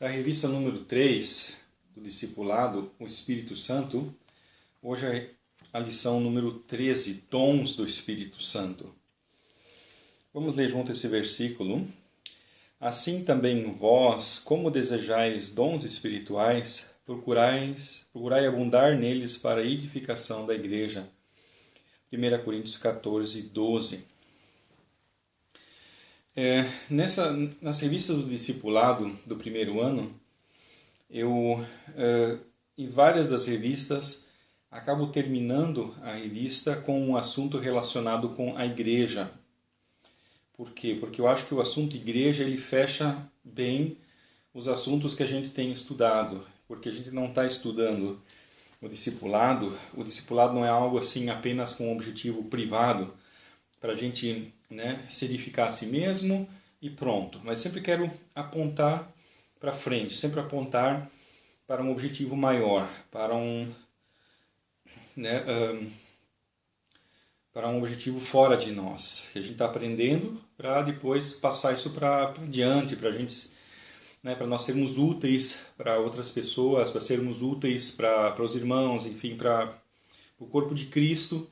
Da revista número 3 do Discipulado, o Espírito Santo, hoje é a lição número 13, Dons do Espírito Santo. Vamos ler junto esse versículo. Assim também vós, como desejais dons espirituais, procurai abundar neles para a edificação da igreja. 1 Coríntios 14, 12. Nas revistas do discipulado do primeiro ano, eu, em várias das revistas, acabo terminando a revista com um assunto relacionado com a igreja. Por quê? Porque eu acho que o assunto igreja ele fecha bem os assuntos que a gente tem estudado, porque a gente não está estudando o discipulado não é algo assim apenas com um objetivo privado, para a gente se edificar a si mesmo e pronto. Mas sempre quero apontar para frente, sempre apontar para um objetivo maior, para um objetivo fora de nós, que a gente está aprendendo para depois passar isso para diante, para a gente, para nós sermos úteis para outras pessoas, para sermos úteis para os irmãos, enfim, para o corpo de Cristo.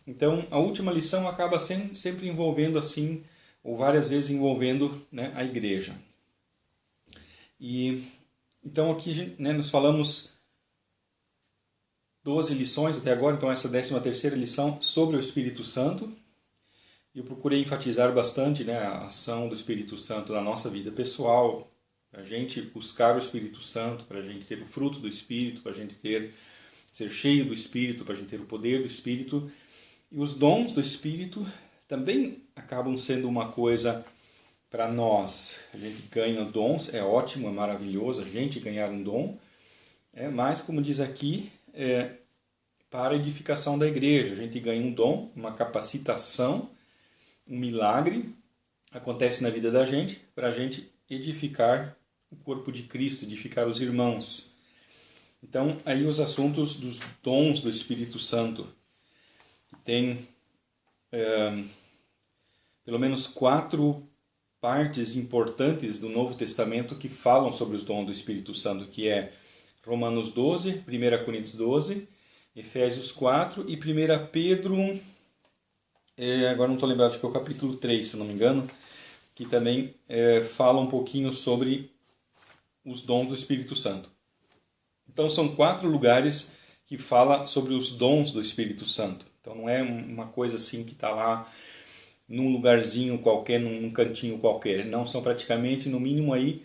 Então, a última lição acaba sempre envolvendo assim, ou várias vezes envolvendo a igreja. E então aqui nós falamos 12 lições até agora, então essa 13ª lição sobre o Espírito Santo. Eu procurei enfatizar bastante a ação do Espírito Santo na nossa vida pessoal, para a gente buscar o Espírito Santo, para a gente ter o fruto do Espírito, para a gente ser cheio do Espírito, para a gente ter o poder do Espírito. E os dons do Espírito também acabam sendo uma coisa para nós. A gente ganha dons, é ótimo, é maravilhoso a gente ganhar um dom, mas como diz aqui, para a edificação da igreja. A gente ganha um dom, uma capacitação, um milagre, acontece na vida da gente, para a gente edificar o corpo de Cristo, edificar os irmãos. Então, aí os assuntos dos dons do Espírito Santo. Tem pelo menos 4 partes importantes do Novo Testamento que falam sobre os dons do Espírito Santo, que é Romanos 12, 1 Coríntios 12, Efésios 4 e 1 Pedro, agora não estou lembrado, acho que é o capítulo 3, se não me engano, que também fala um pouquinho sobre os dons do Espírito Santo. Então são 4 lugares que fala sobre os dons do Espírito Santo. Então não é uma coisa assim que está lá num lugarzinho qualquer, num cantinho qualquer. Não, são praticamente, no mínimo aí,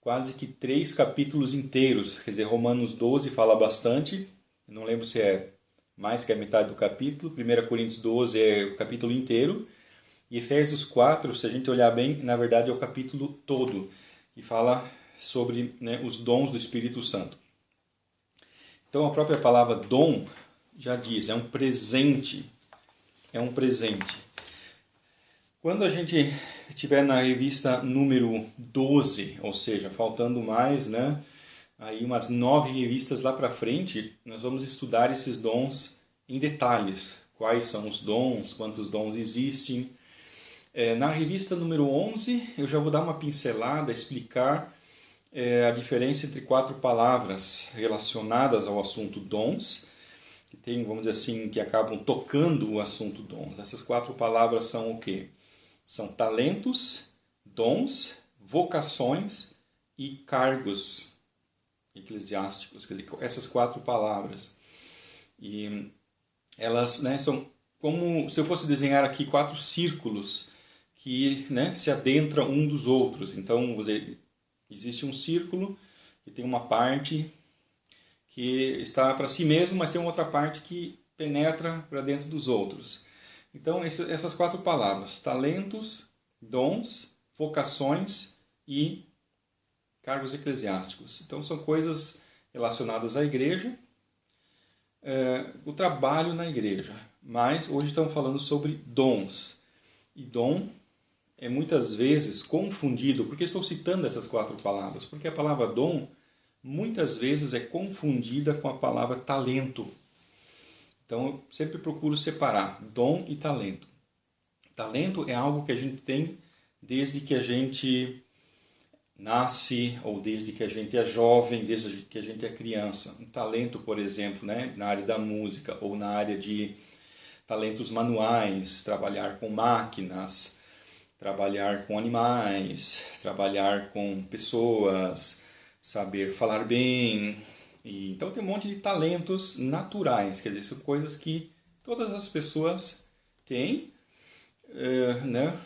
quase que 3 capítulos inteiros. Quer dizer, Romanos 12 fala bastante, não lembro se é mais que a metade do capítulo. 1 Coríntios 12 é o capítulo inteiro. E Efésios 4, se a gente olhar bem, na verdade é o capítulo todo, que fala sobre os dons do Espírito Santo. Então a própria palavra dom já diz, é um presente. É um presente. Quando a gente estiver na revista número 12, ou seja, faltando mais, aí umas 9 revistas lá para frente, nós vamos estudar esses dons em detalhes. Quais são os dons, quantos dons existem. Na revista número 11, eu já vou dar uma pincelada, explicar a diferença entre 4 palavras relacionadas ao assunto dons, que tem, vamos dizer assim, que acabam tocando o assunto dons. Essas 4 palavras são o quê? São talentos, dons, vocações e cargos eclesiásticos. Quer dizer, essas 4 palavras. E elas são como se eu fosse desenhar aqui 4 círculos que se adentram um dos outros. Então, existe um círculo que tem uma parte que está para si mesmo, mas tem uma outra parte que penetra para dentro dos outros. Então, essas 4 palavras, talentos, dons, vocações e cargos eclesiásticos. Então, são coisas relacionadas à igreja, o trabalho na igreja. Mas hoje estamos falando sobre dons. E dom é muitas vezes confundido. Por que estou citando essas 4 palavras? Porque a palavra dom muitas vezes é confundida com a palavra talento. Então eu sempre procuro separar dom e talento. Talento é algo que a gente tem desde que a gente nasce ou desde que a gente é jovem, desde que a gente é criança. Um talento, por exemplo, né, na área da música ou na área de talentos manuais, trabalhar com máquinas, trabalhar com animais, trabalhar com pessoas, saber falar bem. Então tem um monte de talentos naturais, quer dizer, são coisas que todas as pessoas têm, né?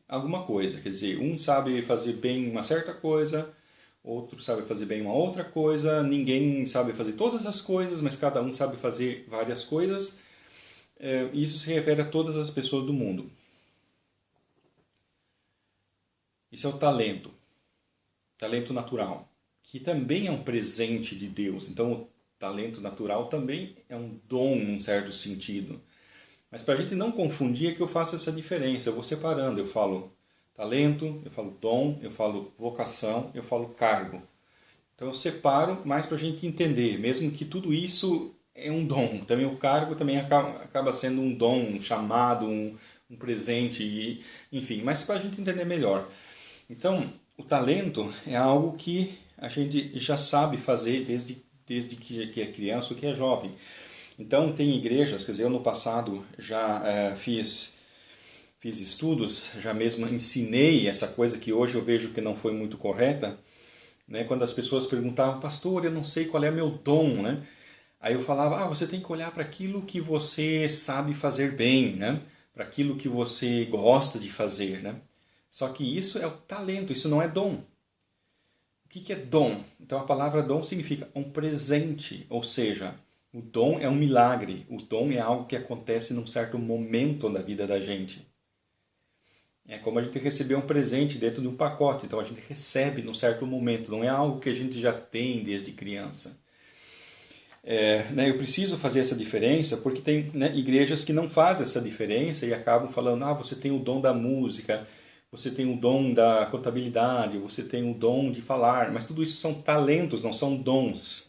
Alguma coisa, quer dizer, um sabe fazer bem uma certa coisa, outro sabe fazer bem uma outra coisa, ninguém sabe fazer todas as coisas, mas cada um sabe fazer várias coisas. Isso se refere a todas as pessoas do mundo. Isso é o talento natural, que também é um presente de Deus. Então, o talento natural também é um dom, num certo sentido. Mas para a gente não confundir é que eu faço essa diferença. Eu vou separando. Eu falo talento, eu falo dom, eu falo vocação, eu falo cargo. Então eu separo mais para a gente entender, mesmo que tudo isso é um dom. Também o cargo também acaba sendo um dom, um chamado, um presente, enfim. Mas para a gente entender melhor. Então, o talento é algo que a gente já sabe fazer desde que é criança ou que é jovem. Então, tem igrejas, quer dizer, eu no passado já fiz estudos, já mesmo ensinei essa coisa que hoje eu vejo que não foi muito correta, né? Quando as pessoas perguntavam, pastor, eu não sei qual é meu dom, né? Aí eu falava, você tem que olhar para aquilo que você sabe fazer bem, né? Para aquilo que você gosta de fazer, né? Só que isso é o talento, isso não é dom. O que é dom? Então a palavra dom significa um presente, ou seja, o dom é um milagre, o dom é algo que acontece num certo momento da vida da gente. É como a gente receber um presente dentro de um pacote, então a gente recebe num certo momento, não é algo que a gente já tem desde criança. Eu preciso fazer essa diferença porque tem, né, igrejas que não fazem essa diferença e acabam falando, você tem o dom da música, você tem o dom da contabilidade, você tem o dom de falar, mas tudo isso são talentos, não são dons.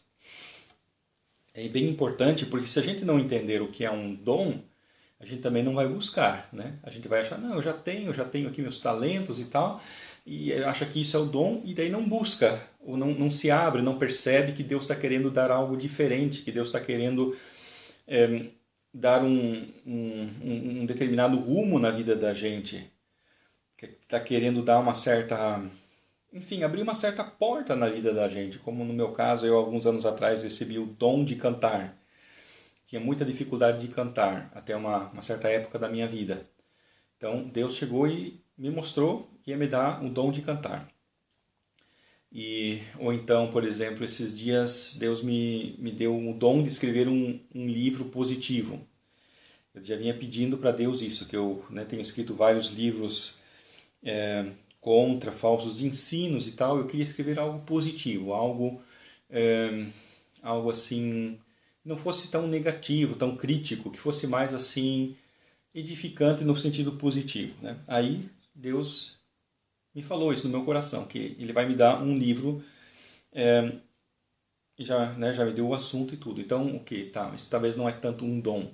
É bem importante porque se a gente não entender o que é um dom, a gente também não vai buscar, né? A gente vai achar, não, eu já tenho aqui meus talentos e tal, e acha que isso é o dom e daí não busca, ou não se abre, não percebe que Deus está querendo dar algo diferente, que Deus está querendo dar um determinado rumo na vida da gente, que está querendo dar uma certa, enfim, abrir uma certa porta na vida da gente, como no meu caso, eu alguns anos atrás recebi o dom de cantar. Tinha muita dificuldade de cantar até uma certa época da minha vida. Então Deus chegou e me mostrou que ia me dar o dom de cantar. Ou então, por exemplo, esses dias Deus me deu o dom de escrever um livro positivo. Eu já vinha pedindo para Deus isso, que eu, né, tenho escrito vários livros contra falsos ensinos e tal. Eu queria escrever algo positivo, algo assim, não fosse tão negativo, tão crítico, que fosse mais assim edificante no sentido positivo, né? Aí Deus me falou isso no meu coração, que Ele vai me dar um livro e já me deu o assunto e tudo. Então, tá, isso talvez não é tanto um dom.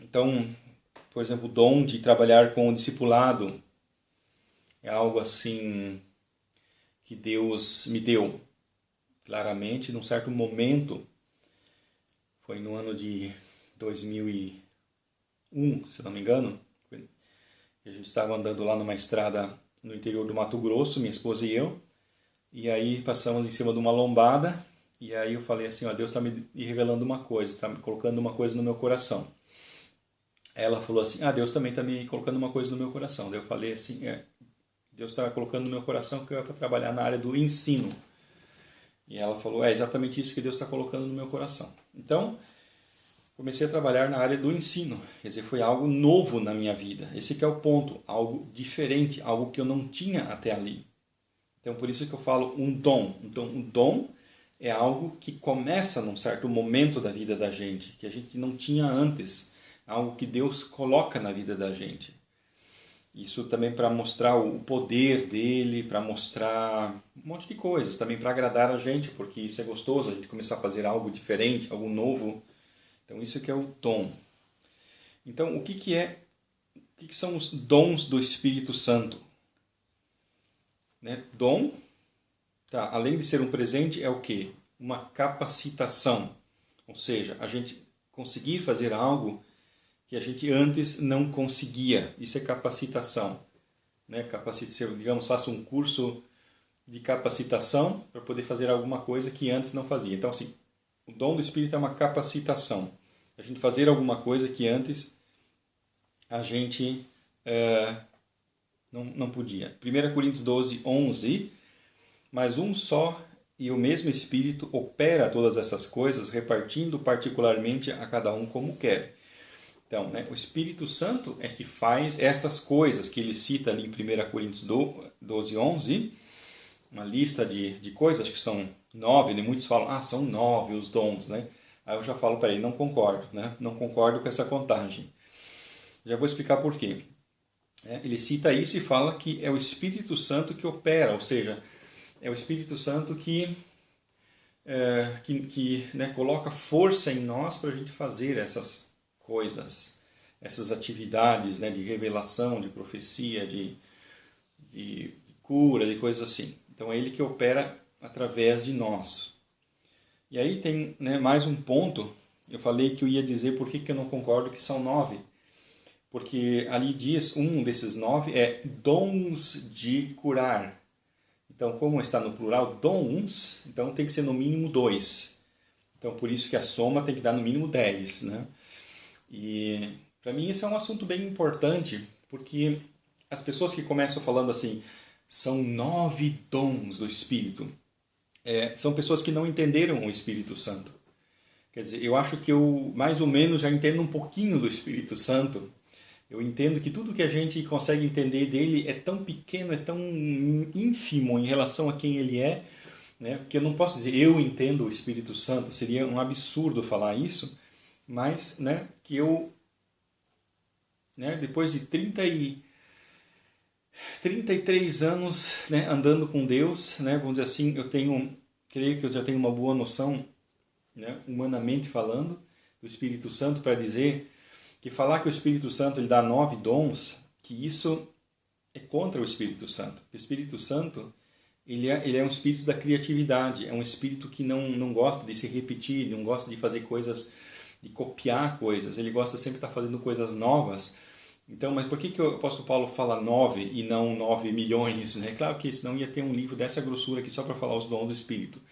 Então, por exemplo, o dom de trabalhar com o discipulado é algo assim que Deus me deu claramente num certo momento. Foi no ano de 2001, se não me engano. A gente estava andando lá numa estrada no interior do Mato Grosso, minha esposa e eu. E aí passamos em cima de uma lombada. E aí eu falei assim, Deus está me revelando uma coisa, está me colocando uma coisa no meu coração. Ela falou assim, Deus também está me colocando uma coisa no meu coração. Daí eu falei assim, Deus está colocando no meu coração que eu é para trabalhar na área do ensino. E ela falou, é exatamente isso que Deus está colocando no meu coração. Então, comecei a trabalhar na área do ensino. Quer dizer, foi algo novo na minha vida. Esse que é o ponto, algo diferente, algo que eu não tinha até ali. Então, por isso que eu falo um dom. Então, um dom é algo que começa num certo momento da vida da gente, que a gente não tinha antes. Algo que Deus coloca na vida da gente. Isso também para mostrar o poder dele, para mostrar um monte de coisas, também para agradar a gente, porque isso é gostoso, a gente começar a fazer algo diferente, algo novo. Então isso que é o dom. Então o que são os dons do Espírito Santo? né? Dom, tá, além de ser um presente, é o quê? Uma capacitação. Ou seja, a gente conseguir fazer algo que a gente antes não conseguia. Isso é capacitação. Né? Digamos, faça um curso de capacitação para poder fazer alguma coisa que antes não fazia. Então, assim, o dom do Espírito é uma capacitação. A gente fazer alguma coisa que antes a gente não podia. 1 Coríntios 12, 11. Mas um só e o mesmo Espírito opera todas essas coisas, repartindo particularmente a cada um como quer. Então, né, o Espírito Santo é que faz estas coisas que ele cita ali em 1 Coríntios 12, 11, uma lista de coisas que são 9, né? Muitos falam, são 9 os dons, né? Aí eu já falo, peraí, não concordo, né? Não concordo com essa contagem. Já vou explicar por quê. Ele cita isso e fala que é o Espírito Santo que opera, ou seja, é o Espírito Santo que né, coloca força em nós para a gente fazer essas coisas, essas atividades, né, de revelação, de profecia, de cura, de coisas assim. Então é ele que opera através de nós. E aí tem, né, mais um ponto. Eu falei que eu ia dizer por que eu não concordo que são 9. Porque ali diz, um desses 9 é dons de curar. Então, como está no plural, dons, então tem que ser no mínimo 2. Então, por isso que a soma tem que dar no mínimo 10, né? E, para mim, isso é um assunto bem importante, porque as pessoas que começam falando assim, são 9 dons do Espírito, são pessoas que não entenderam o Espírito Santo. Quer dizer, eu acho que eu, mais ou menos, já entendo um pouquinho do Espírito Santo. Eu entendo que tudo que a gente consegue entender dele é tão pequeno, é tão ínfimo em relação a quem ele é, né? Que eu não posso dizer eu entendo o Espírito Santo, seria um absurdo falar isso, mas, né, que eu, né, depois de 33 anos, né, andando com Deus, né, vamos dizer assim, creio que eu já tenho uma boa noção, né, humanamente falando, do Espírito Santo, para dizer que falar que o Espírito Santo ele dá 9 dons, que isso é contra o Espírito Santo. O Espírito Santo ele é um espírito da criatividade, é um espírito que não gosta de se repetir, não gosta de fazer coisas, de copiar coisas, ele gosta sempre de estar fazendo coisas novas. Então, mas por que o apóstolo Paulo fala 9 e não 9 milhões? Né? Claro que senão ia ter um livro dessa grossura aqui só para falar os dons do Espírito.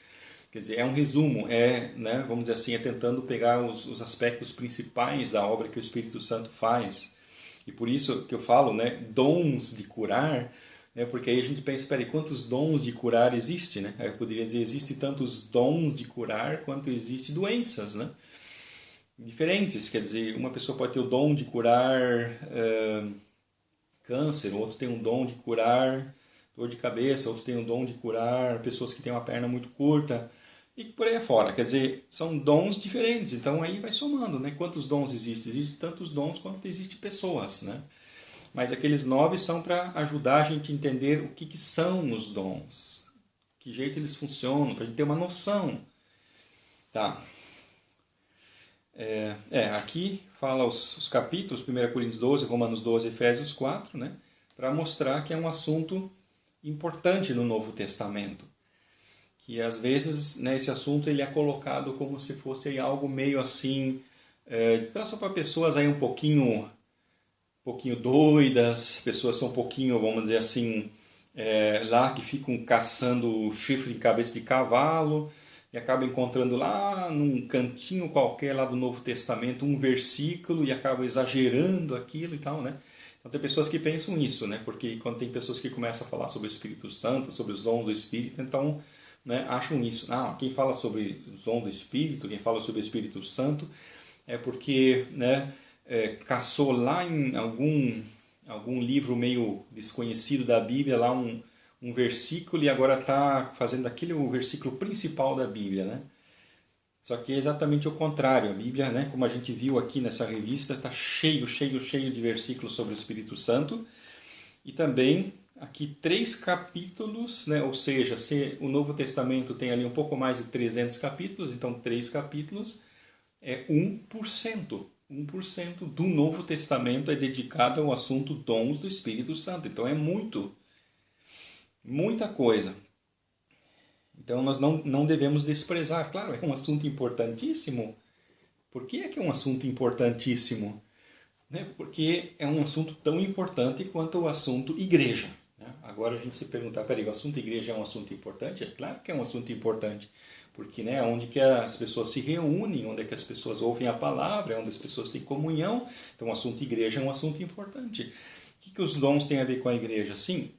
Quer dizer, é um resumo, né, vamos dizer assim, tentando pegar os aspectos principais da obra que o Espírito Santo faz. E por isso que eu falo, né, dons de curar, né, porque aí a gente pensa, peraí, quantos dons de curar existe? Né? Aí eu poderia dizer, existe tantos dons de curar quanto existe doenças, né? Diferentes. Quer dizer, uma pessoa pode ter o dom de curar câncer, outro tem um dom de curar dor de cabeça, outro tem um dom de curar pessoas que têm uma perna muito curta, e por aí afora. Quer dizer, são dons diferentes. Então aí vai somando, né? Quantos dons existem? Existem tantos dons quanto existem pessoas, né? Mas aqueles 9 são para ajudar a gente a entender o que são os dons, que jeito eles funcionam, para a gente ter uma noção. Tá. Aqui fala os capítulos, 1 Coríntios 12, Romanos 12, Efésios 4, né? Para mostrar que é um assunto importante no Novo Testamento. Que às vezes, né, esse assunto ele é colocado como se fosse algo meio assim, só para pessoas aí um pouquinho doidas, pessoas são um pouquinho, vamos dizer assim, lá que ficam caçando chifre em cabeça de cavalo e acabam encontrando lá num cantinho qualquer lá do Novo Testamento um versículo e acabam exagerando aquilo e tal, né? Então tem pessoas que pensam isso, né? Porque quando tem pessoas que começam a falar sobre o Espírito Santo, sobre os dons do Espírito, então, né, acham isso. Quem fala sobre os dons do Espírito, quem fala sobre o Espírito Santo, é porque, né, caçou lá em algum livro meio desconhecido da Bíblia, lá um versículo, e agora está fazendo aquele o versículo principal da Bíblia, né? Só que é exatamente o contrário. A Bíblia, né, como a gente viu aqui nessa revista, está cheio de versículos sobre o Espírito Santo. E também aqui 3 capítulos, né, ou seja, se o Novo Testamento tem ali um pouco mais de 300 capítulos, então 3 capítulos é 1%. 1% do Novo Testamento é dedicado ao assunto dons do Espírito Santo. Então é muito. muita coisa. Então nós não devemos desprezar. Claro, é um assunto importantíssimo. Por que é que é um assunto importantíssimo? Né? Porque é um assunto tão importante quanto o assunto igreja. Né? Agora a gente se perguntar, peraí, o assunto igreja é um assunto importante? É claro que é um assunto importante. Porque é onde que as pessoas se reúnem, onde é que as pessoas ouvem a palavra, é onde as pessoas têm comunhão. Então o assunto igreja é um assunto importante. O que os dons têm a ver com a igreja? Sim.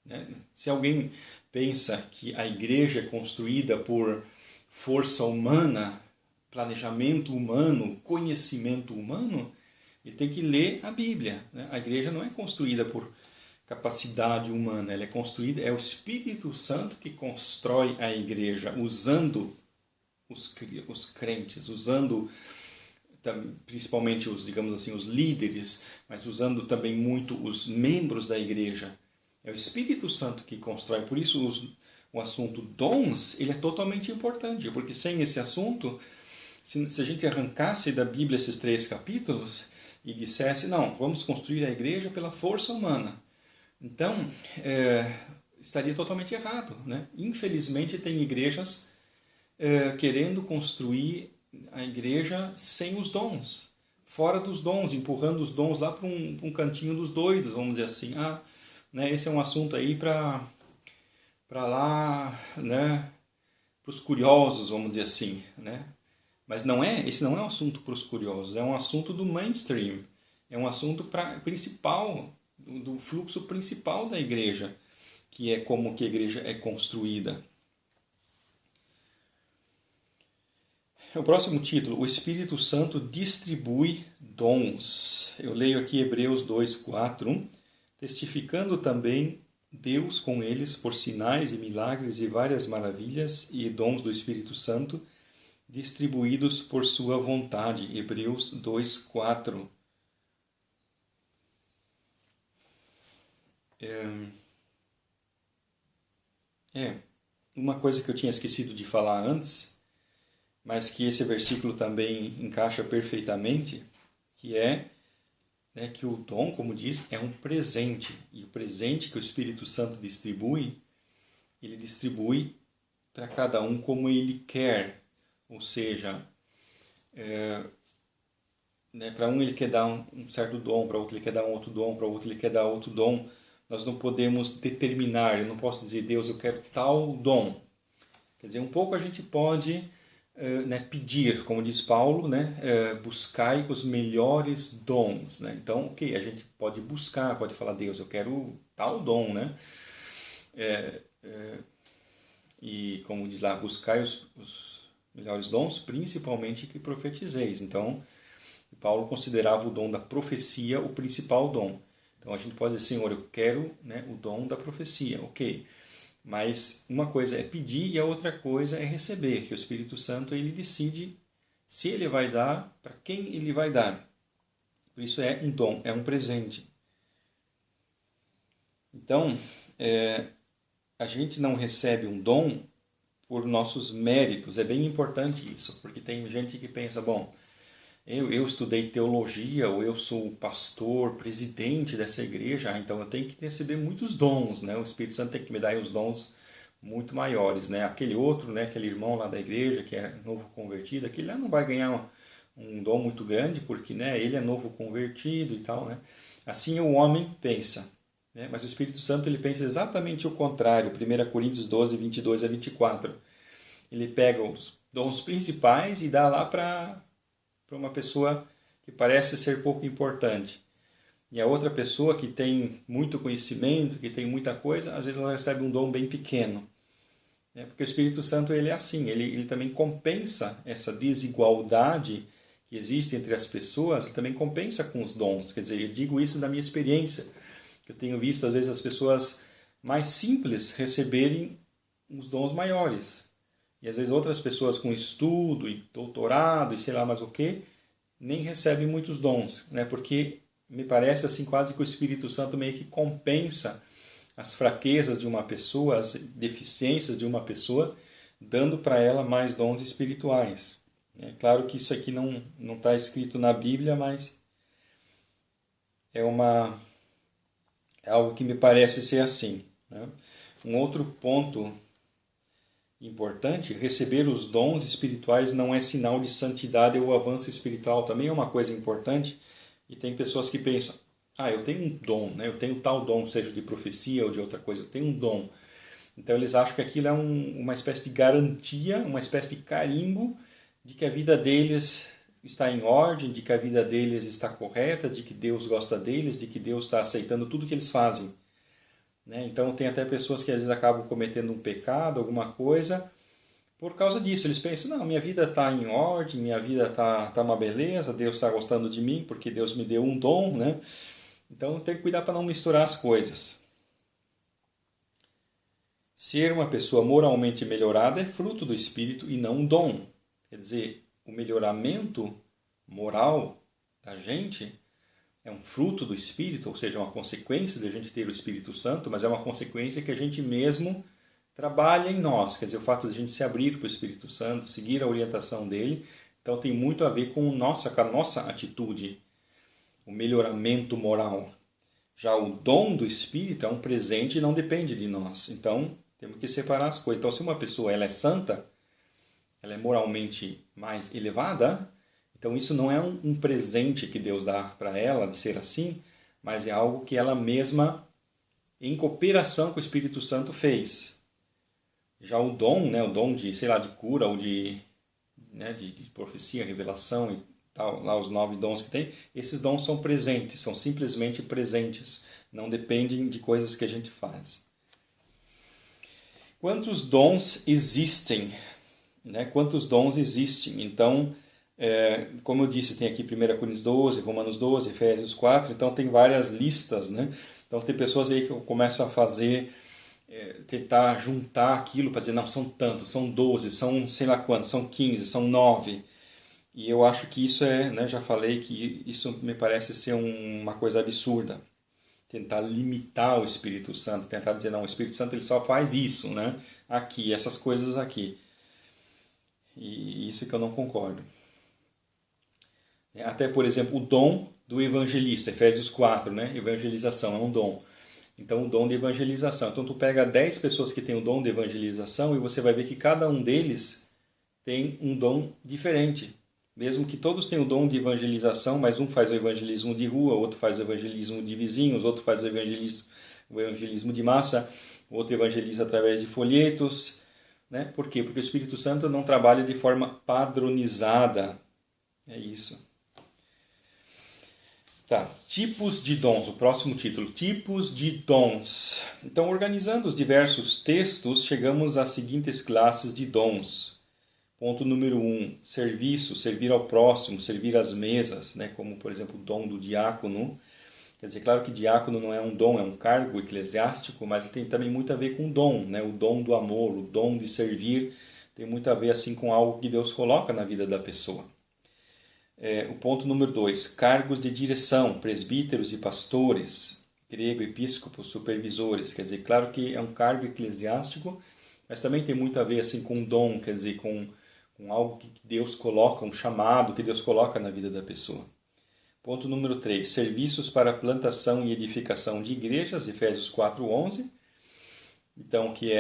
Né? Se alguém pensa que a igreja é construída por força humana, planejamento humano, conhecimento humano, ele tem que ler a Bíblia. Né? A igreja não é construída por capacidade humana, ela é construída, é o Espírito Santo que constrói a igreja, usando os crentes, usando principalmente os, digamos assim, os líderes, mas usando também muito os membros da igreja. É o Espírito Santo que constrói. Por isso o assunto dons, ele é totalmente importante, porque sem esse assunto, se a gente arrancasse da Bíblia esses 3 capítulos e dissesse, não, vamos construir a igreja pela força humana, então estaria totalmente errado. Né? Infelizmente tem igrejas querendo construir a igreja sem os dons, fora dos dons, empurrando os dons lá para um cantinho dos doidos, vamos dizer assim. Né, esse é um assunto aí para lá, né, para os curiosos, vamos dizer assim. Né? Mas esse não é um assunto para os curiosos, é um assunto do mainstream, é um assunto principal, do fluxo principal da igreja, que é como que a igreja é construída. O próximo título, o Espírito Santo distribui dons. Eu leio aqui Hebreus 2:4, testificando também Deus com eles por sinais e milagres e várias maravilhas e dons do Espírito Santo, distribuídos por sua vontade. Hebreus 2:4. Uma coisa que eu tinha esquecido de falar antes, mas que esse versículo também encaixa perfeitamente, que é, né, que o dom, como diz, é um presente. E o presente que o Espírito Santo distribui, ele distribui para cada um como ele quer. Ou seja, né, para um ele quer dar um certo dom, para outro ele quer dar um outro dom, para outro ele quer dar outro dom. Nós não podemos determinar, eu não posso dizer, Deus, eu quero tal dom. Quer dizer, um pouco a gente pode né, pedir, como diz Paulo, né, buscai os melhores dons. Né? Então, ok, a gente pode buscar, pode falar, Deus, eu quero tal dom. Né? E como diz lá, buscai os melhores dons, principalmente que profetizeis. Então, Paulo considerava o dom da profecia o principal dom. Então a gente pode dizer, Senhor, eu quero, né, o dom da profecia, ok. Mas uma coisa é pedir e a outra coisa é receber, que o Espírito Santo ele decide se ele vai dar, para quem ele vai dar. Por isso é um dom, é um presente. Então, a gente não recebe um dom por nossos méritos. É bem importante isso, porque tem gente que pensa, bom, eu estudei teologia, ou eu sou pastor, presidente dessa igreja, então eu tenho que receber muitos dons, né? O Espírito Santo tem que me dar os dons muito maiores, né? Aquele outro, né? Aquele irmão lá da igreja que é novo convertido, aquele lá não vai ganhar um dom muito grande, porque, né, ele é novo convertido e tal, né? Assim o homem pensa, né? Mas o Espírito Santo ele pensa exatamente o contrário. 1 Coríntios 12, 22-24. Ele pega os dons principais e dá lá para uma pessoa que parece ser pouco importante. E a outra pessoa que tem muito conhecimento, que tem muita coisa, às vezes ela recebe um dom bem pequeno. Porque o Espírito Santo ele é assim, ele também compensa essa desigualdade que existe entre as pessoas, ele também compensa com os dons. Quer dizer, eu digo isso da minha experiência, que eu tenho visto às vezes as pessoas mais simples receberem os dons maiores. E às vezes outras pessoas com estudo e doutorado e sei lá mais o que, nem recebem muitos dons, né? Porque me parece assim quase que o Espírito Santo meio que compensa as fraquezas de uma pessoa, as deficiências de uma pessoa, dando para ela mais dons espirituais. É claro que isso aqui não está escrito na Bíblia, mas é É algo que me parece ser assim, né? Um outro ponto importante, receber os dons espirituais não é sinal de santidade ou avanço espiritual. Também é uma coisa importante. E tem pessoas que pensam, eu tenho um dom, né? Eu tenho tal dom, seja de profecia ou de outra coisa, eu tenho um dom. Então eles acham que aquilo é uma espécie de garantia, uma espécie de carimbo de que a vida deles está em ordem, de que a vida deles está correta, de que Deus gosta deles, de que Deus está aceitando tudo que eles fazem. Né? Então tem até pessoas que às vezes acabam cometendo um pecado, alguma coisa, por causa disso. Eles pensam, não, minha vida está em ordem, minha vida está uma beleza, Deus está gostando de mim porque Deus me deu um dom, né? Então tem que cuidar para não misturar as coisas. Ser uma pessoa moralmente melhorada é fruto do Espírito e não um dom. Quer dizer, o melhoramento moral da gente é um fruto do Espírito, ou seja, uma consequência de a gente ter o Espírito Santo, mas é uma consequência que a gente mesmo trabalha em nós. Quer dizer, o fato de a gente se abrir para o Espírito Santo, seguir a orientação dele, então tem muito a ver com a nossa atitude, o melhoramento moral. Já o dom do Espírito é um presente e não depende de nós. Então, temos que separar as coisas. Então, se uma pessoa ela é santa, ela é moralmente mais elevada, então isso não é um presente que Deus dá para ela de ser assim, mas é algo que ela mesma, em cooperação com o Espírito Santo, fez. Já o dom, né, o dom de, sei lá, de cura ou de profecia, revelação e tal, lá os 9 dons que tem, esses dons são presentes, são simplesmente presentes, não dependem de coisas que a gente faz. Quantos dons existem? Né? Quantos dons existem? Então, como eu disse, tem aqui 1 Coríntios 12, Romanos 12, Efésios 4, então tem várias listas, né? Então tem pessoas aí que começam a fazer, tentar juntar aquilo para dizer, não, são tantos, são 12, são sei lá quantos, são 15, são 9. E eu acho que isso né, já falei que isso me parece ser uma coisa absurda. Tentar limitar o Espírito Santo, tentar dizer, não, o Espírito Santo ele só faz isso, né? Aqui, essas coisas aqui. E isso que eu não concordo. Até, por exemplo, o dom do evangelista, Efésios 4, né? Evangelização é um dom. Então, o dom de evangelização. Então, tu pega 10 pessoas que têm o dom de evangelização e você vai ver que cada um deles tem um dom diferente. Mesmo que todos tenham o dom de evangelização, mas um faz o evangelismo de rua, outro faz o evangelismo de vizinhos, outro faz o evangelismo de massa, outro evangeliza através de folhetos. Né? Por quê? Porque o Espírito Santo não trabalha de forma padronizada. É isso. Tá, tipos de dons, o próximo título, tipos de dons. Então, organizando os diversos textos, chegamos às seguintes classes de dons. Ponto número 1, serviço, servir ao próximo, servir às mesas, né? Como, por exemplo, o dom do diácono. Quer dizer, claro que diácono não é um dom, é um cargo eclesiástico, mas tem também muito a ver com dom, né? O dom do amor, o dom de servir, tem muito a ver assim com algo que Deus coloca na vida da pessoa. O ponto número 2, cargos de direção, presbíteros e pastores, grego, episcopos, supervisores. Quer dizer, claro que é um cargo eclesiástico, mas também tem muito a ver assim, com dom, quer dizer, com algo que Deus coloca, um chamado que Deus coloca na vida da pessoa. Ponto número 3, serviços para plantação e edificação de igrejas, Efésios 4:11. Então, que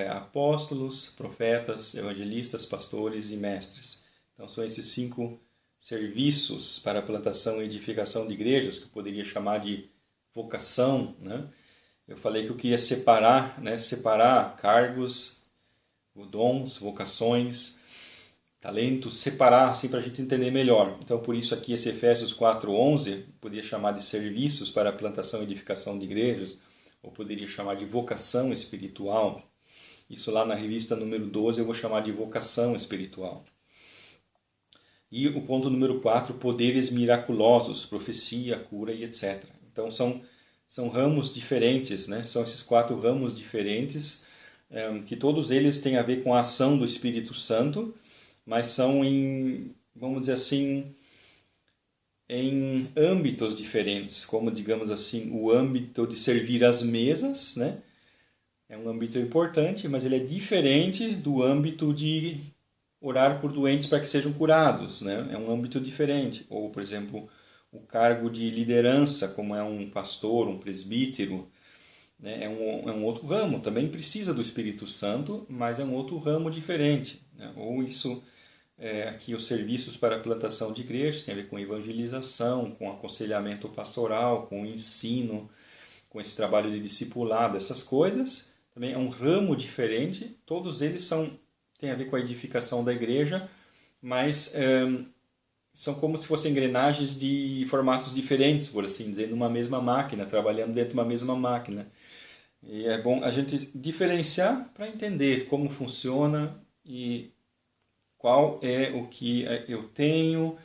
apóstolos, profetas, evangelistas, pastores e mestres. Então, são esses 5 serviços para a plantação e edificação de igrejas, que eu poderia chamar de vocação. Né? Eu falei que eu queria separar cargos, dons, vocações, talentos, separar assim para a gente entender melhor. Então, por isso aqui esse Efésios 4:11, poderia chamar de serviços para a plantação e edificação de igrejas, ou poderia chamar de vocação espiritual. Isso lá na revista número 12 eu vou chamar de vocação espiritual. E o ponto número 4, poderes miraculosos, profecia, cura e etc. Então são ramos diferentes, né? São esses 4 ramos diferentes, que todos eles têm a ver com a ação do Espírito Santo, mas são vamos dizer assim, em âmbitos diferentes, como digamos assim, o âmbito de servir às mesas, né? É um âmbito importante, mas ele é diferente do âmbito de orar por doentes para que sejam curados, né? É um âmbito diferente. Ou, por exemplo, o cargo de liderança, como é um pastor, um presbítero, né? É um outro ramo, também precisa do Espírito Santo, mas é um outro ramo diferente, né? Ou isso, aqui os serviços para a plantação de igrejas, tem a ver com evangelização, com aconselhamento pastoral, com ensino, com esse trabalho de discipulado, essas coisas, também é um ramo diferente, todos eles têm a ver com a edificação da igreja, mas são como se fossem engrenagens de formatos diferentes, por assim dizer, numa mesma máquina, trabalhando dentro de uma mesma máquina. E é bom a gente diferenciar para entender como funciona e qual é o que eu tenho,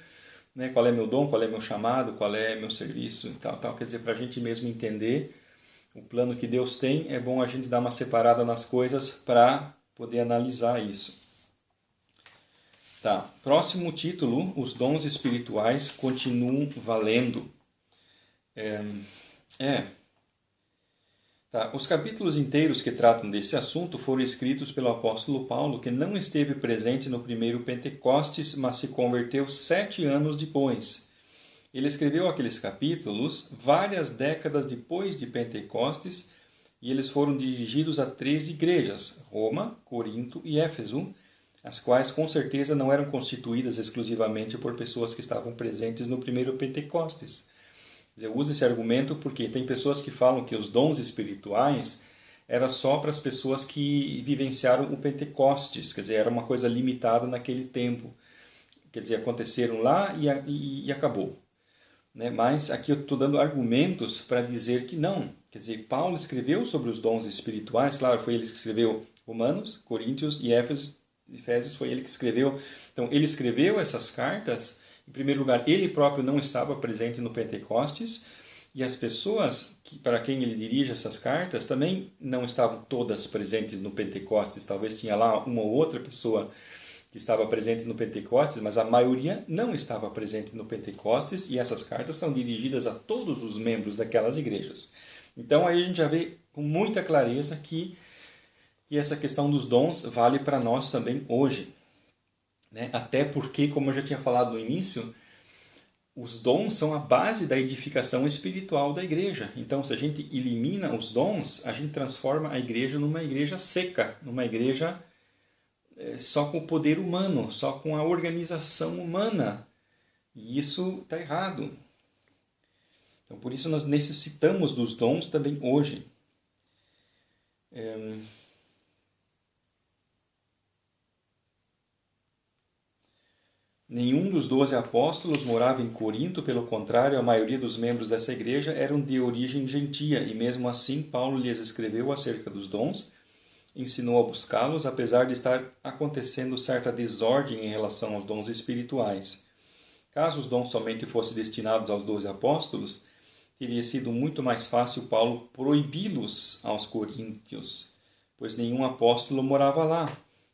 né? Qual é meu dom, qual é meu chamado, qual é meu serviço e tal, tal. Quer dizer, para a gente mesmo entender o plano que Deus tem, é bom a gente dar uma separada nas coisas para poder analisar isso. Tá, próximo título, os dons espirituais continuam valendo. Tá, os capítulos inteiros que tratam desse assunto foram escritos pelo apóstolo Paulo, que não esteve presente no primeiro Pentecostes, mas se converteu 7 anos depois. Ele escreveu aqueles capítulos várias décadas depois de Pentecostes e eles foram dirigidos a 3 igrejas, Roma, Corinto e Éfeso, as quais com certeza não eram constituídas exclusivamente por pessoas que estavam presentes no primeiro Pentecostes. Eu uso esse argumento porque tem pessoas que falam que os dons espirituais era só para as pessoas que vivenciaram o Pentecostes, quer dizer, era uma coisa limitada naquele tempo. Quer dizer, aconteceram lá e acabou. Né? Mas aqui eu estou dando argumentos para dizer que não. Quer dizer, Paulo escreveu sobre os dons espirituais, claro, foi ele que escreveu Romanos, Coríntios e Efésios, foi ele que escreveu. Então, ele escreveu essas cartas. Em primeiro lugar, ele próprio não estava presente no Pentecostes e as pessoas para quem ele dirige essas cartas também não estavam todas presentes no Pentecostes. Talvez tinha lá uma ou outra pessoa que estava presente no Pentecostes, mas a maioria não estava presente no Pentecostes e essas cartas são dirigidas a todos os membros daquelas igrejas. Então aí a gente já vê com muita clareza que essa questão dos dons vale para nós também hoje. Né? Até porque, como eu já tinha falado no início, os dons são a base da edificação espiritual da igreja. Então, se a gente elimina os dons, a gente transforma a igreja numa igreja seca, numa igreja só com o poder humano, só com a organização humana. E isso está errado. Então, por isso nós necessitamos dos dons também hoje. Nenhum dos 12 apóstolos morava em Corinto, pelo contrário, a maioria dos membros dessa igreja eram de origem gentia, e mesmo assim Paulo lhes escreveu acerca dos dons, ensinou a buscá-los, apesar de estar acontecendo certa desordem em relação aos dons espirituais. Caso os dons somente fossem destinados aos 12 apóstolos, teria sido muito mais fácil Paulo proibi-los aos coríntios, pois nenhum apóstolo morava lá,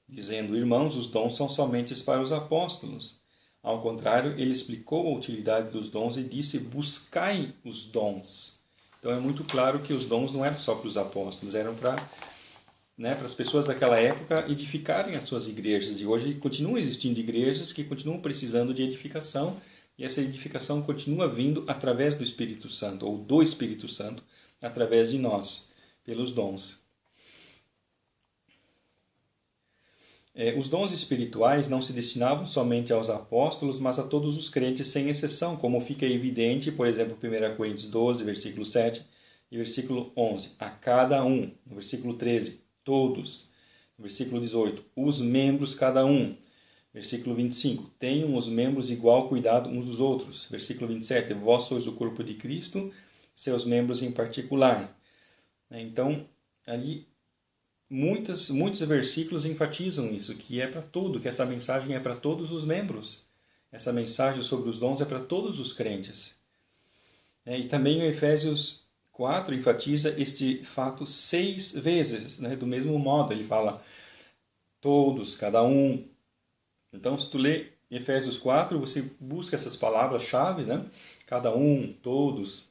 dizendo: irmãos, os dons são somente para os apóstolos. Ao contrário, ele explicou a utilidade dos dons e disse: buscai os dons. Então é muito claro que os dons não eram só para os apóstolos, eram para as pessoas daquela época edificarem as suas igrejas. E hoje continuam existindo igrejas que continuam precisando de edificação, e essa edificação continua vindo através do Espírito Santo, ou do Espírito Santo, através de nós, pelos dons. Os dons espirituais não se destinavam somente aos apóstolos, mas a todos os crentes sem exceção, como fica evidente, por exemplo, 1 Coríntios 12, versículo 7 e versículo 11. A cada um. No versículo 13, todos. No versículo 18, os membros cada um. Versículo 25, tenham os membros igual cuidado uns dos outros. Versículo 27, vós sois o corpo de Cristo, seus membros em particular. Então, ali muitos versículos enfatizam isso, que é para tudo, que essa mensagem é para todos os membros. Essa mensagem sobre os dons é para todos os crentes. E também o Efésios 4 enfatiza este fato 6 vezes, do mesmo modo. Ele fala todos, cada um. Então, se tu lê Efésios 4, você busca essas palavras-chave, cada um, todos.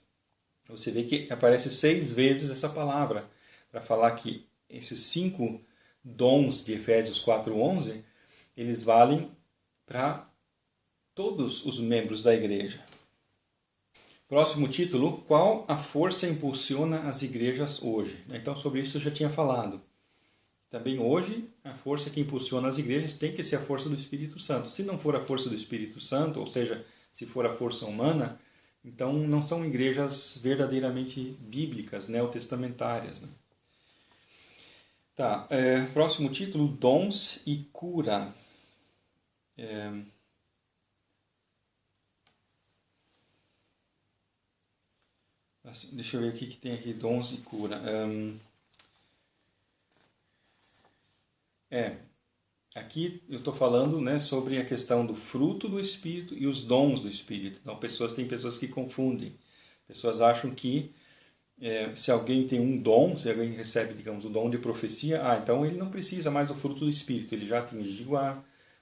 Você vê que aparece 6 vezes essa palavra, para falar que esses 5 dons de Efésios 4:11, eles valem para todos os membros da igreja. Próximo título, qual a força impulsiona as igrejas hoje? Então, sobre isso eu já tinha falado. Também hoje, a força que impulsiona as igrejas tem que ser a força do Espírito Santo. Se não for a força do Espírito Santo, ou seja, se for a força humana, então não são igrejas verdadeiramente bíblicas, neotestamentárias, né? Tá, próximo título, dons e cura. Deixa eu ver o que tem aqui, dons e cura. Aqui eu estou falando, né, sobre a questão do fruto do Espírito e os dons do Espírito. Então, tem pessoas que confundem. Pessoas acham que se alguém tem um dom, se alguém recebe, digamos, o dom de profecia, então ele não precisa mais do fruto do Espírito, ele já atingiu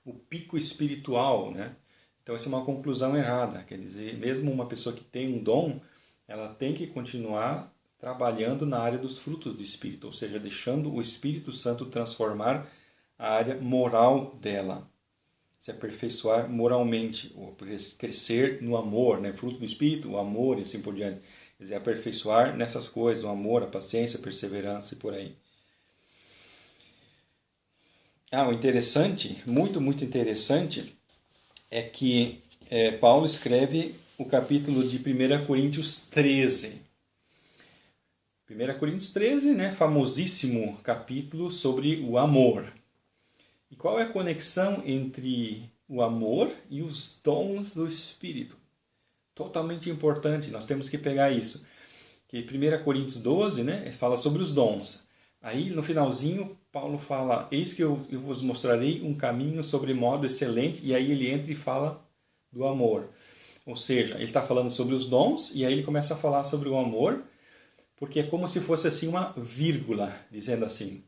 o pico espiritual, né? Então, essa é uma conclusão errada. Quer dizer, mesmo uma pessoa que tem um dom, ela tem que continuar trabalhando na área dos frutos do Espírito, ou seja, deixando o Espírito Santo transformar a área moral dela, se aperfeiçoar moralmente, ou crescer no amor, né? Fruto do Espírito, o amor e assim por diante. Quer dizer, aperfeiçoar nessas coisas, o amor, a paciência, a perseverança e por aí. O interessante, muito, muito interessante, é que Paulo escreve o capítulo de 1 Coríntios 13. 1 Coríntios 13, né, famosíssimo capítulo sobre o amor. E qual é a conexão entre o amor e os dons do Espírito? Totalmente importante, nós temos que pegar isso. Que 1 Coríntios 12, né, fala sobre os dons. Aí, no finalzinho, Paulo fala, eis que eu vos mostrarei um caminho sobre modo excelente, e aí ele entra e fala do amor. Ou seja, ele está falando sobre os dons, e aí ele começa a falar sobre o amor, porque é como se fosse assim uma vírgula, dizendo assim,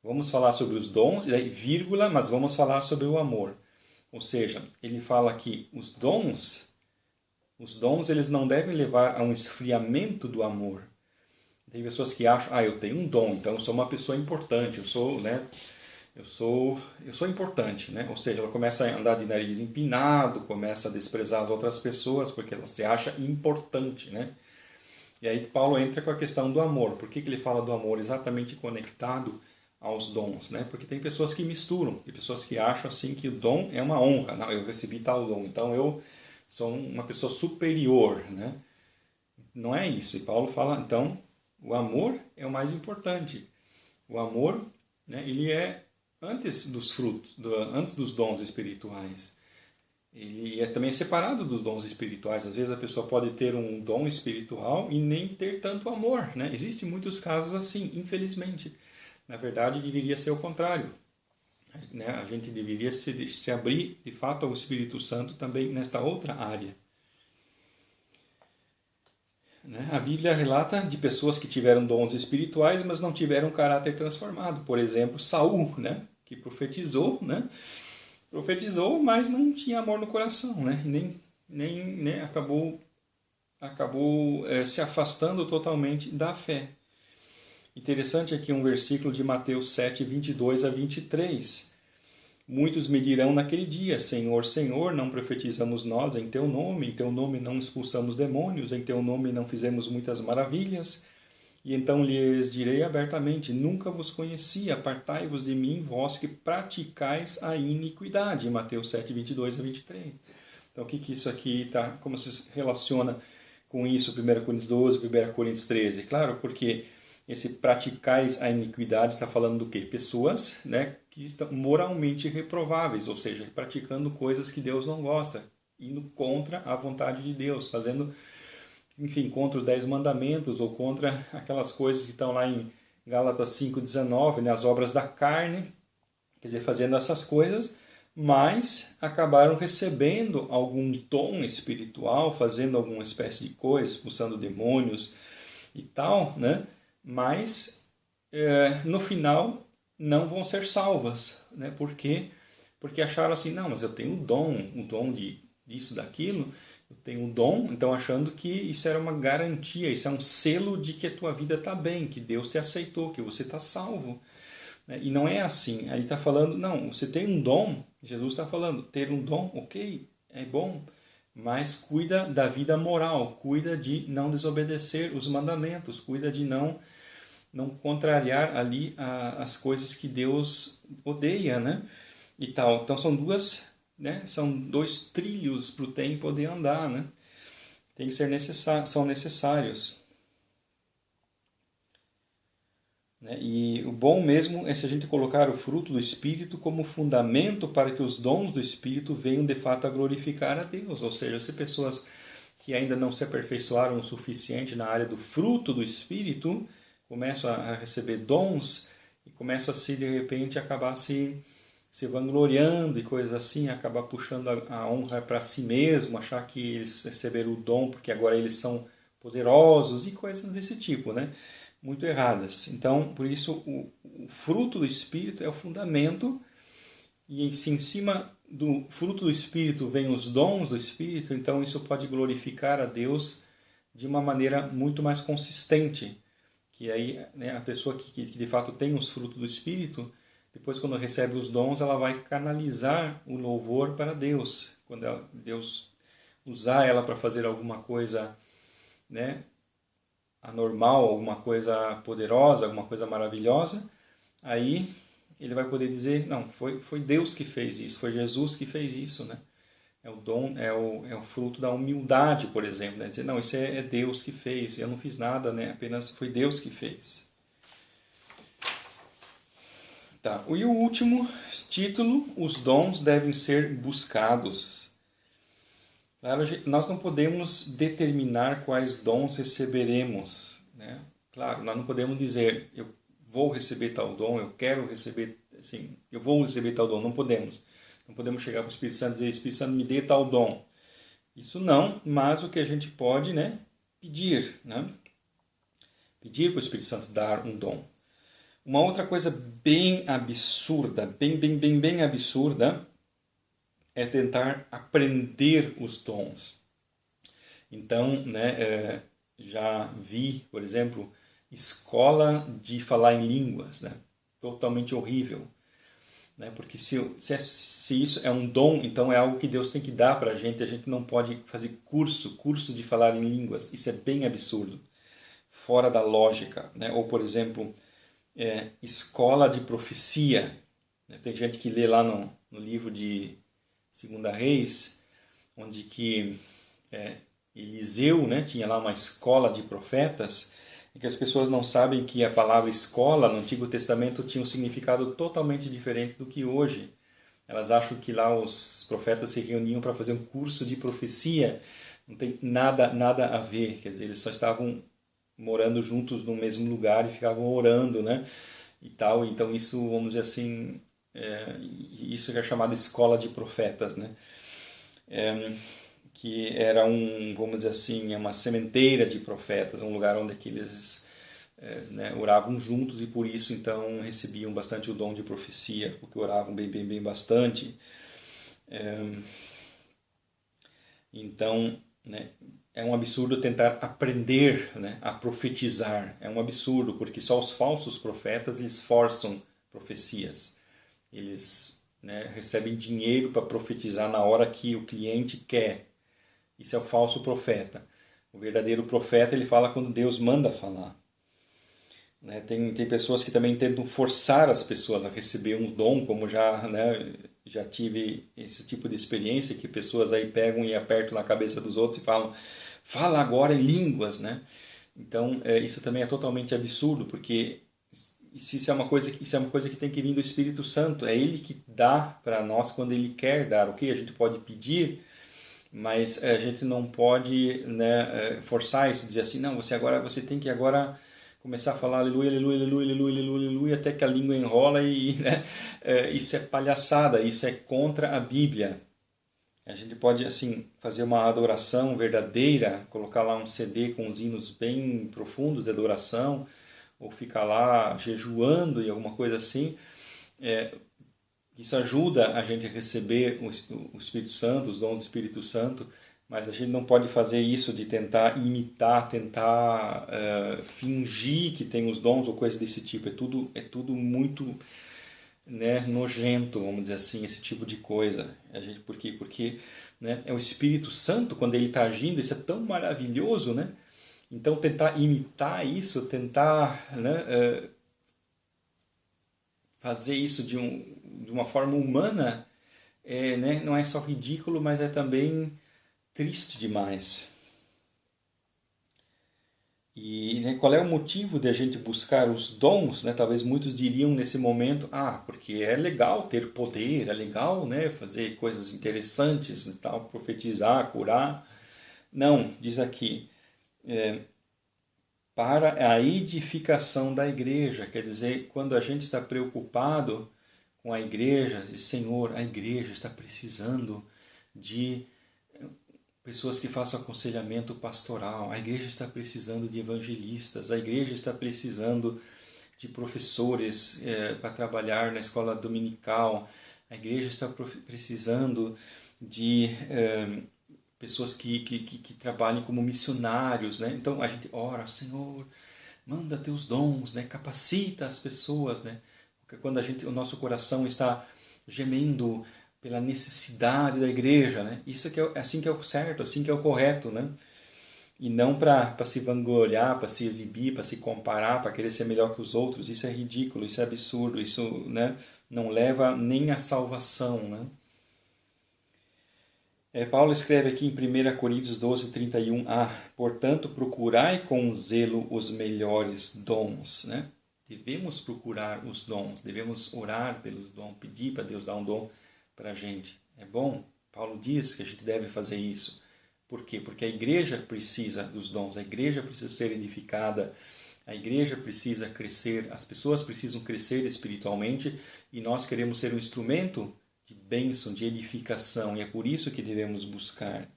vamos falar sobre os dons, e aí vírgula, mas vamos falar sobre o amor. Ou seja, ele fala que os dons eles não devem levar a um esfriamento do amor. Tem pessoas que acham, eu tenho um dom, então eu sou uma pessoa importante, eu sou importante, né? Ou seja, ela começa a andar de nariz empinado, começa a desprezar as outras pessoas porque ela se acha importante, né? E aí Paulo entra com a questão do amor. Por que ele fala do amor exatamente conectado aos dons, né? Porque tem pessoas que misturam, tem pessoas que acham assim que o dom é uma honra. Não, eu recebi tal dom, então eu sou uma pessoa superior, né? Não é isso. E Paulo fala, então, o amor é o mais importante. O amor, né, ele é antes dos frutos, antes dos dons espirituais. Ele é também separado dos dons espirituais. Às vezes a pessoa pode ter um dom espiritual e nem ter tanto amor, né? Existem muitos casos assim, infelizmente. Na verdade, deveria ser o contrário, né? A gente deveria se abrir, de fato, ao Espírito Santo também nesta outra área. A Bíblia relata de pessoas que tiveram dons espirituais, mas não tiveram caráter transformado. Por exemplo, Saul, né? Que profetizou, né? Profetizou, mas não tinha amor no coração, né? Nem acabou se afastando totalmente da fé. Interessante aqui um versículo de Mateus 7, 22 a 23. Muitos me dirão naquele dia, Senhor, Senhor, não profetizamos nós em Teu nome não expulsamos demônios, em Teu nome não fizemos muitas maravilhas. E então lhes direi abertamente, nunca vos conheci, apartai-vos de mim, vós que praticais a iniquidade. Mateus 7, 22 a 23. Então o que isso aqui está, como se relaciona com isso, 1 Coríntios 12, 1 Coríntios 13? Claro, porque esse praticais a iniquidade está falando do quê? Pessoas, né, que estão moralmente reprováveis, ou seja, praticando coisas que Deus não gosta, indo contra a vontade de Deus, fazendo, enfim, contra os 10 mandamentos ou contra aquelas coisas que estão lá em Gálatas 5,19, né, as obras da carne, quer dizer, fazendo essas coisas, mas acabaram recebendo algum dom espiritual, fazendo alguma espécie de coisa, expulsando demônios e tal, né? Mas no final não vão ser salvas, né? Por quê? Porque acharam assim, não, mas eu tenho um dom disso, daquilo, eu tenho um dom, então achando que isso era uma garantia, isso é um selo de que a tua vida está bem, que Deus te aceitou, que você está salvo. E não é assim, aí está falando, não, você tem um dom, Jesus está falando, ter um dom, ok, é bom, mas cuida da vida moral, cuida de não desobedecer os mandamentos, cuida de não contrariar ali as coisas que Deus odeia, né? E tal. Então são dois trilhos para o TEM poder andar, né? São necessários. Né? E o bom mesmo é se a gente colocar o fruto do Espírito como fundamento para que os dons do Espírito venham de fato a glorificar a Deus. Ou seja, se pessoas que ainda não se aperfeiçoaram o suficiente na área do fruto do Espírito começam a receber dons e começam a de repente acabar se vangloriando e coisas assim, acabar puxando a honra para si mesmo, achar que eles receberam o dom porque agora eles são poderosos e coisas desse tipo, né? Muito erradas. Então, por isso, o fruto do Espírito é o fundamento, e se em cima do fruto do Espírito vem os dons do Espírito, então isso pode glorificar a Deus de uma maneira muito mais consistente. Que aí, né, a pessoa que de fato tem os frutos do Espírito, depois quando recebe os dons, ela vai canalizar o louvor para Deus. Quando Deus usar ela para fazer alguma coisa, né, anormal, alguma coisa poderosa, alguma coisa maravilhosa, aí ele vai poder dizer, não, foi Deus que fez isso, foi Jesus que fez isso, né? É o dom, é o fruto da humildade, por exemplo, né? Dizer, não, isso é Deus que fez, eu não fiz nada, né? Apenas foi Deus que fez. Tá. E o último título, os dons devem ser buscados. Claro, nós não podemos determinar quais dons receberemos, né? Claro, nós não podemos dizer, eu vou receber tal dom, eu quero receber, assim, eu vou receber tal dom. Não podemos. Não podemos chegar para o Espírito Santo e dizer, Espírito Santo, me dê tal dom. Isso não, mas o que a gente pode, né, pedir, né? Pedir para o Espírito Santo dar um dom. Uma outra coisa bem absurda, bem absurda, é tentar aprender os dons. Então, né, já vi, por exemplo, escola de falar em línguas, né? Totalmente horrível. Né? Porque se isso é um dom, então é algo que Deus tem que dar para a gente não pode fazer curso de falar em línguas. Isso é bem absurdo, fora da lógica. Né? Ou, por exemplo, escola de profecia. Né? Tem gente que lê lá no livro de 2 Reis, onde que Eliseu, né, tinha lá uma escola de profetas, e que as pessoas não sabem que a palavra escola no Antigo Testamento tinha um significado totalmente diferente do que hoje. Elas acham que lá os profetas se reuniam para fazer um curso de profecia. Não tem nada a ver. Quer dizer, eles só estavam morando juntos no mesmo lugar e ficavam orando, né? E tal. Então isso, vamos dizer assim, isso é chamado escola de profetas, né? Que era vamos dizer assim, uma sementeira de profetas, um lugar onde eles né, oravam juntos e por isso então recebiam bastante o dom de profecia, porque oravam bem bastante. Então, né, é um absurdo tentar aprender, né, a profetizar. É um absurdo, porque só os falsos profetas eles forçam profecias. Eles, né, recebem dinheiro para profetizar na hora que o cliente quer. Isso é o falso profeta. O verdadeiro profeta, ele fala quando Deus manda falar. Né? Tem pessoas que também tentam forçar as pessoas a receber um dom, como já tive esse tipo de experiência, que pessoas aí pegam e apertam na cabeça dos outros e falam, fala agora em línguas, né? Então, isso também é totalmente absurdo, porque isso é uma coisa que tem que vir do Espírito Santo. É Ele que dá para nós quando Ele quer dar. Ok, a gente pode pedir, mas a gente não pode, né, forçar isso, dizer assim, não, você tem que agora começar a falar aleluia, aleluia, aleluia, aleluia, aleluia, aleluia, até que a língua enrola né, isso é palhaçada, isso é contra a Bíblia. A gente pode, assim, fazer uma adoração verdadeira, colocar lá um CD com uns hinos bem profundos de adoração, ou ficar lá jejuando e alguma coisa assim. Isso ajuda a gente a receber o Espírito Santo, os dons do Espírito Santo, mas a gente não pode fazer isso de tentar imitar, tentar fingir que tem os dons ou coisas desse tipo. É tudo muito né, nojento, vamos dizer assim, esse tipo de coisa. Por quê? Porque, né, é o Espírito Santo, quando ele está agindo, isso é tão maravilhoso, né? Então tentar imitar isso, tentar, né, fazer isso de uma forma humana, né, não é só ridículo, mas é também triste demais. E, né, qual é o motivo de a gente buscar os dons? Né? Talvez muitos diriam nesse momento, porque é legal ter poder, é legal, né, fazer coisas interessantes e tal, profetizar, curar. Não, diz aqui, para a edificação da igreja. Quer dizer, quando a gente está preocupado com a igreja, diz, Senhor, a igreja está precisando de pessoas que façam aconselhamento pastoral, a igreja está precisando de evangelistas, a igreja está precisando de professores para trabalhar na escola dominical, a igreja está precisando de pessoas que trabalhem como missionários, né? Então a gente ora, Senhor, manda teus dons, né? Capacita as pessoas, né? Porque quando o nosso coração está gemendo pela necessidade da igreja, né? Isso é assim que é o certo, assim que é o correto, né? E não para se vangloriar, para se exibir, para se comparar, para querer ser melhor que os outros. Isso é ridículo, isso é absurdo, isso, né, não leva nem à salvação, né? Paulo escreve aqui em 1 Coríntios 12, 31, portanto, procurai com zelo os melhores dons, né? Devemos procurar os dons, devemos orar pelos dons, pedir para Deus dar um dom para a gente. É bom? Paulo diz que a gente deve fazer isso. Por quê? Porque a igreja precisa dos dons, a igreja precisa ser edificada, a igreja precisa crescer, as pessoas precisam crescer espiritualmente e nós queremos ser um instrumento de bênção, de edificação, e é por isso que devemos buscar.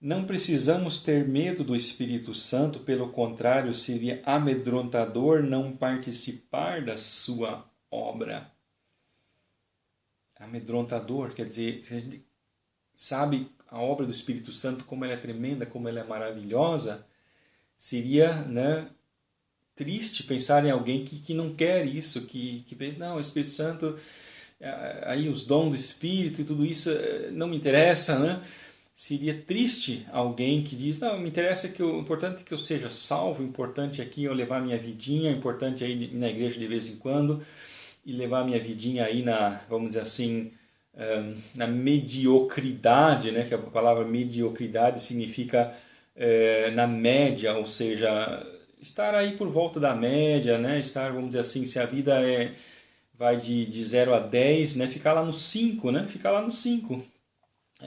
Não precisamos ter medo do Espírito Santo, pelo contrário, seria amedrontador não participar da sua obra. Amedrontador, quer dizer, se a gente sabe a obra do Espírito Santo, como ela é tremenda, como ela é maravilhosa, seria, né, triste pensar em alguém que não quer isso, que pensa, não, o Espírito Santo, aí os dons do Espírito e tudo isso não me interessa, né? Seria triste alguém que diz, não, me interessa que o importante é que eu seja salvo, o importante aqui é eu levar minha vidinha, o importante é ir na igreja de vez em quando e levar minha vidinha aí vamos dizer assim, na mediocridade, né? Que a palavra mediocridade significa na média, ou seja, estar aí por volta da média, né? Estar, vamos dizer assim, se a vida vai de 0 a 10, né? Ficar lá no 5, né? Ficar lá no 5.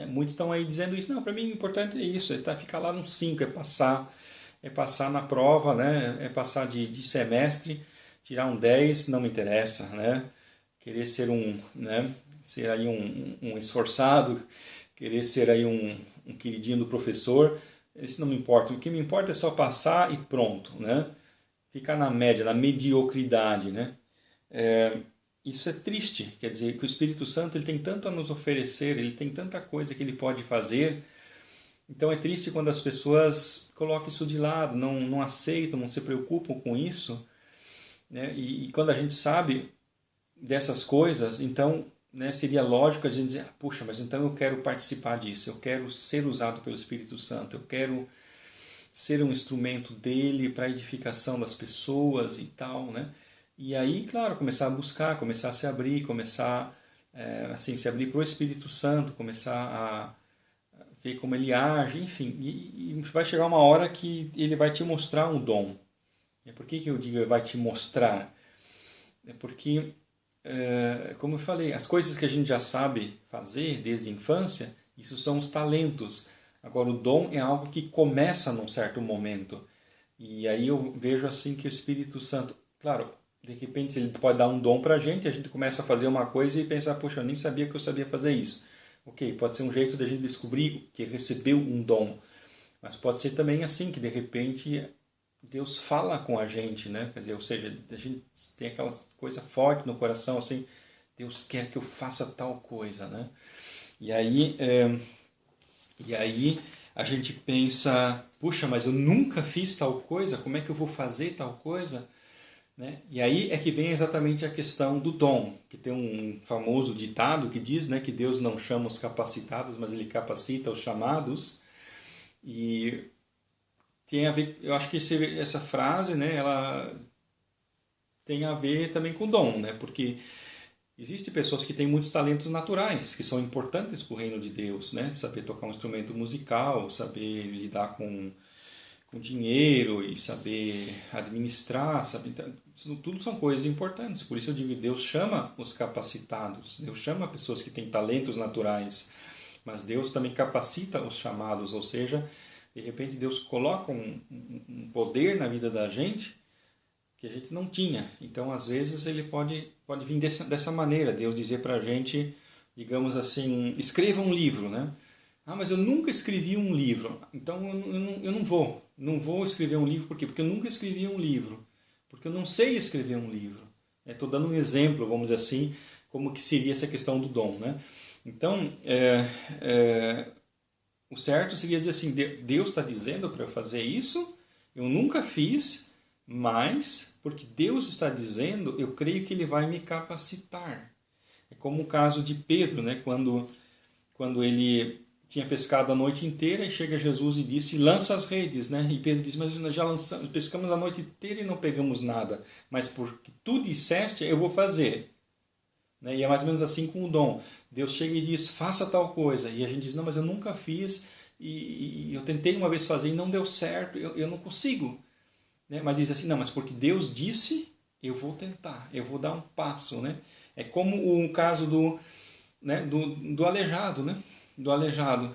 Muitos estão aí dizendo isso, não, para mim o importante é isso, ficar lá no 5, é passar na prova, né? É passar de semestre, tirar um 10, não me interessa, né? Querer ser né? Ser aí um esforçado, querer ser aí um queridinho do professor, isso não me importa. O que me importa é só passar e pronto, né? Ficar na média, na mediocridade, né? Isso é triste, quer dizer que o Espírito Santo ele tem tanto a nos oferecer, ele tem tanta coisa que ele pode fazer. Então é triste quando as pessoas colocam isso de lado, não aceitam, não se preocupam com isso, né? E quando a gente sabe dessas coisas, então, né, seria lógico a gente dizer, puxa, mas então eu quero participar disso, eu quero ser usado pelo Espírito Santo, eu quero ser um instrumento dele para a edificação das pessoas e tal, né? E aí, claro, começar a buscar, começar a se abrir, começar assim, se abrir para o Espírito Santo, começar a ver como ele age, enfim. E vai chegar uma hora que ele vai te mostrar um dom. Por que eu digo ele vai te mostrar? É porque, como eu falei, as coisas que a gente já sabe fazer desde a infância, isso são os talentos. Agora, o dom é algo que começa num certo momento. E aí eu vejo assim que o Espírito Santo, claro, de repente ele pode dar um dom para a gente começa a fazer uma coisa e pensa, poxa, eu nem sabia que eu sabia fazer isso. Ok, pode ser um jeito da gente descobrir que recebeu um dom, mas pode ser também assim, que de repente Deus fala com a gente, né? Quer dizer, ou seja, a gente tem aquela coisa forte no coração, assim, Deus quer que eu faça tal coisa, né? E aí a gente pensa, puxa, mas eu nunca fiz tal coisa, como é que eu vou fazer tal coisa? né? E aí é que vem exatamente a questão do dom, que tem um famoso ditado que diz, né, que Deus não chama os capacitados, mas Ele capacita os chamados. E tem a ver, eu acho que essa frase, né, ela tem a ver também com dom, né? Porque existem pessoas que têm muitos talentos naturais, que são importantes para o reino de Deus, né? Saber tocar um instrumento musical, saber lidar com dinheiro e saber administrar, saber, isso tudo são coisas importantes. Por isso eu digo que Deus chama os capacitados, Deus chama pessoas que têm talentos naturais, mas Deus também capacita os chamados, ou seja, de repente Deus coloca um poder na vida da gente que a gente não tinha. Então, às vezes, ele pode vir dessa maneira, Deus dizer para a gente, digamos assim, escreva um livro, né? Ah, mas eu nunca escrevi um livro, então eu não vou escrever um livro, por quê? Porque eu nunca escrevi um livro, porque eu não sei escrever um livro. Estou dando um exemplo, vamos dizer assim, como que seria essa questão do dom, né? Então, o certo seria dizer assim, Deus está dizendo para eu fazer isso, eu nunca fiz, mas, porque Deus está dizendo, eu creio que Ele vai me capacitar. É como o caso de Pedro, né? Quando ele tinha pescado a noite inteira e chega Jesus e disse, lança as redes, né? E Pedro diz, mas nós já pescamos a noite inteira e não pegamos nada, mas porque tu disseste, eu vou fazer. Né? E é mais ou menos assim com o dom. Deus chega e diz, faça tal coisa, e a gente diz, não, mas eu nunca fiz, e eu tentei uma vez fazer e não deu certo, eu não consigo. Né? Mas diz assim, não, mas porque Deus disse, eu vou tentar, eu vou dar um passo. Né? É como o caso do aleijado, né? Do aleijado,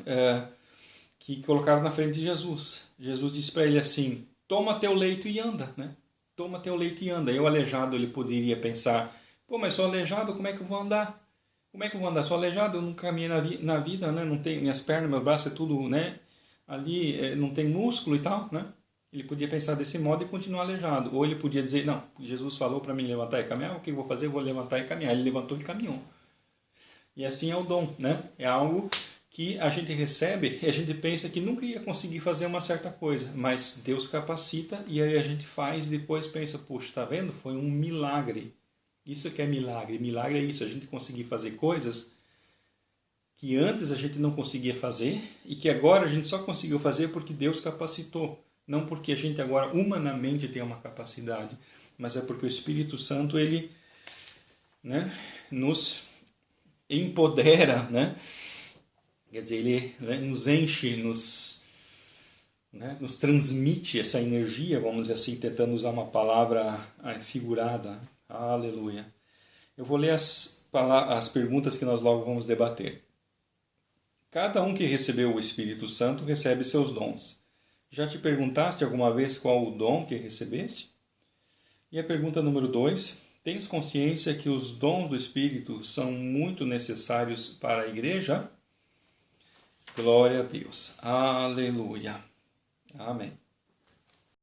que colocaram na frente de Jesus. Jesus disse para ele assim, toma teu leito e anda. Né? Toma teu leito e anda. E o aleijado ele poderia pensar, pô, mas sou aleijado, como é que eu vou andar? Como é que eu vou andar? Sou aleijado, eu não caminhei na vida, né? Não tenho minhas pernas, meu braço é tudo, né? Ali não tem músculo e tal, né? Ele podia pensar desse modo e continuar aleijado. Ou ele podia dizer, não, Jesus falou para mim levantar e caminhar, o que eu vou fazer? Eu vou levantar e caminhar. Ele levantou e caminhou. E assim é o dom, né? É algo que a gente recebe e a gente pensa que nunca ia conseguir fazer uma certa coisa, mas Deus capacita e aí a gente faz e depois pensa, puxa, tá vendo? Foi um milagre. Isso que é milagre. Milagre é isso, a gente conseguir fazer coisas que antes a gente não conseguia fazer e que agora a gente só conseguiu fazer porque Deus capacitou. Não porque a gente agora humanamente tem uma capacidade, mas é porque o Espírito Santo ele, né, nos empodera, né? Quer dizer, ele, né, nos enche, nos transmite essa energia, vamos dizer assim, tentando usar uma palavra figurada. Aleluia. Eu vou ler as perguntas que nós logo vamos debater. Cada um que recebeu o Espírito Santo recebe seus dons. Já te perguntaste alguma vez qual o dom que recebeste? E a pergunta número 2. Tens consciência que os dons do Espírito são muito necessários para a igreja? Glória a Deus. Aleluia. Amém.